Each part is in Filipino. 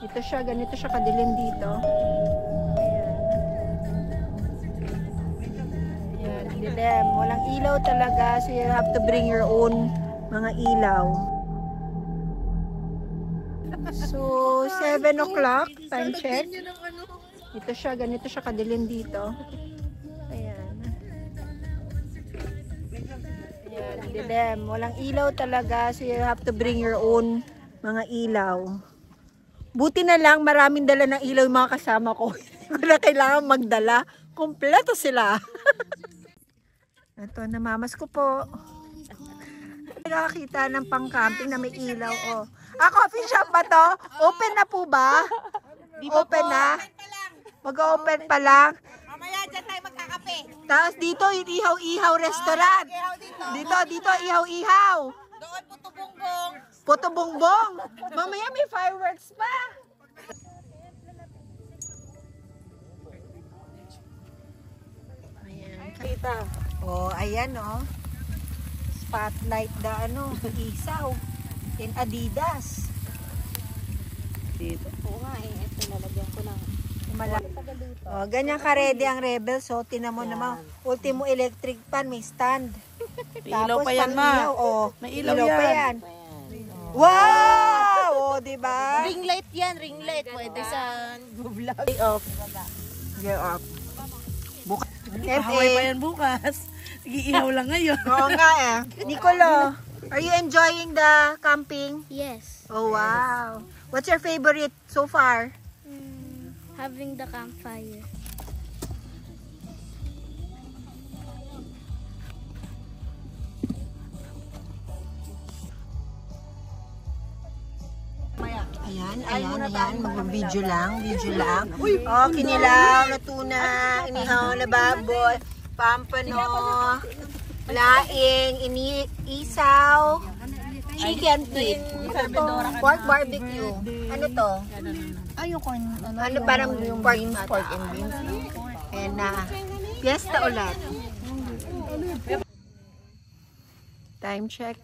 Ito siya, ganito siya kadilim dito. Ayan, dilim. Walang ilaw talaga, so you have to bring your own mga ilaw. So, 7 o'clock, time check. Ito siya, ganito siya kadilim dito. Ayan. Ayan, dilim. Walang ilaw talaga, so you have to bring your own mga ilaw. Buti na lang, maraming dala ng ilaw yung mga kasama ko. Hindi ko na kailangan magdala. Kompleto sila. Ito, namamas ko po. Nakakita ng pang-camping na may ilaw. Oh. Coffee shop ba to? Open na po ba? Open na? Mag-open pa lang. Mamaya dyan tayo magkakape. Tapos dito, yung ihaw-ihaw restaurant. Dito, ihaw-ihaw. Doon, puto bongbong. Puto bongbong. Mamaya may fireworks pa. Ayan. Kita. Oh, ayan oh. Spotlight the isaw. In Adidas. Dito. Oo nga eh. Ito nalagyan ko ng Oh, ganyan ka-ready ang Rebel. So, tinan mo naman. Ultimo electric pan, may stand. May ilaw pa yan, ma. May ilaw pa yan. Wow! Oh, diba? Ring light yan, ring light. Pwede sa vlog. Day off. Get up. Bukas. Haway pa yan bukas. Sige, ihaw lang ngayon. Oo nga eh. Nicolo, are you enjoying the camping? Yes, Oh, wow. What's your favorite so far? having the campfire. Ayan. Mag-video lang. Oh, kinilaw na tuna, inihaw na baboy, pampano, laing, isaw, chicken feet, pork barbecue. Ano to? Yung Ano parang pork and beans. And fiesta ulit. Time check.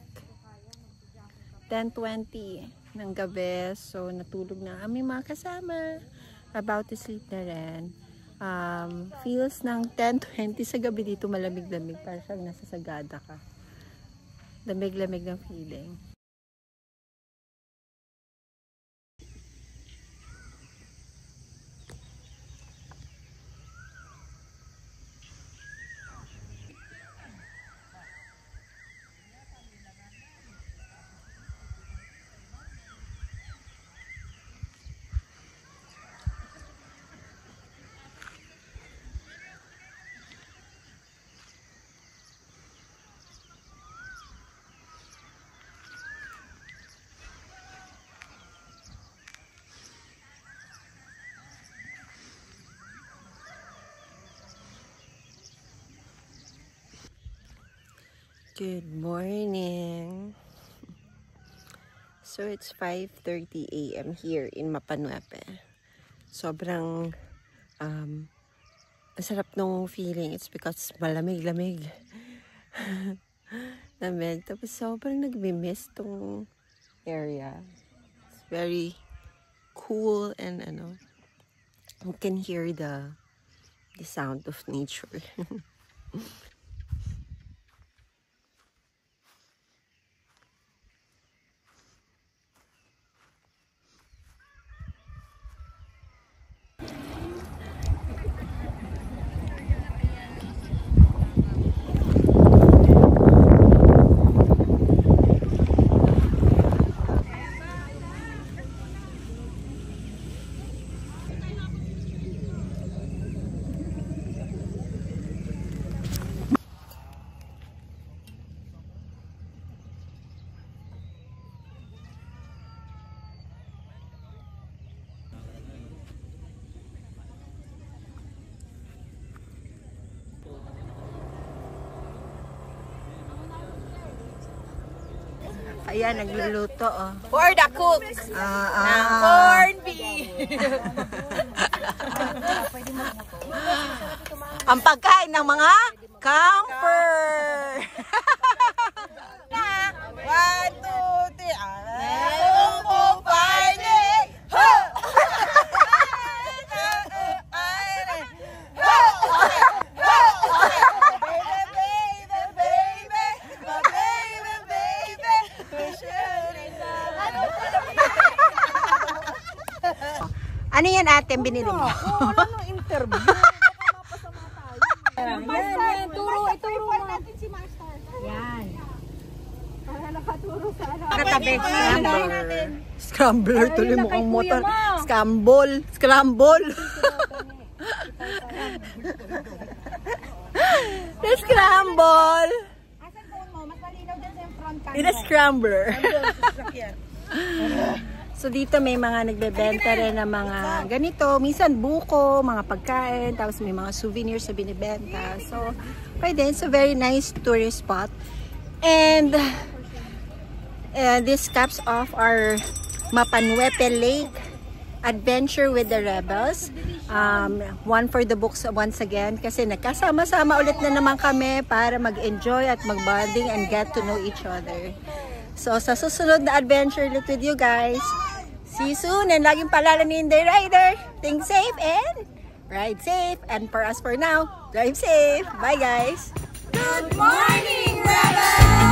10:20 ng gabi. So, natulog na aming mga kasama. About to sleep na rin. Feels ng 10:20 sa gabi dito malamig-lamig. Parang siyang nasa Sagada ka. Lamig-lamig ng feeling. Good morning. So it's 5:30 a.m. here in Mapanuepe. Sobrang masarap nung feeling. It's because malamig-lamig. Lamig. Tapos sobrang nagmi-miss tong area. It's very cool and you can hear the sound of nature. Ayan, nagluluto, oh. For the cooks. Ng corned beef. Ang pagkain ng mga camper. 1, 2, 3. Ako po, Friday. Ho! Ano yan ate, binili mo? Wala nang interview. Baka mapasama tayo. Yan. Ituro mo. Natin si Master. Yan. Para nakaturo sa ano. Katabi, scrambler tuloy mukhang motor. Scramble. The scramble. Asan phone mo? Mas malinaw dyan sa yung front camera. In a scrambler. So dito may mga nagbebenta rin ng mga ganito. Minsan buko, mga pagkain, tapos may mga souvenirs na binibenta. So pwede, it's a very nice tourist spot. And this caps off our Mapanuepe Lake adventure with the rebels. One for the books once again kasi nagkasama-sama ulit na naman kami para mag-enjoy at mag-bonding and get to know each other. So sa susunod na adventure ulit with you guys. See you soon and laging paalala ni Inday Rider. Think safe and ride safe. And for us for now, drive safe. Bye guys! Good morning, Rebels!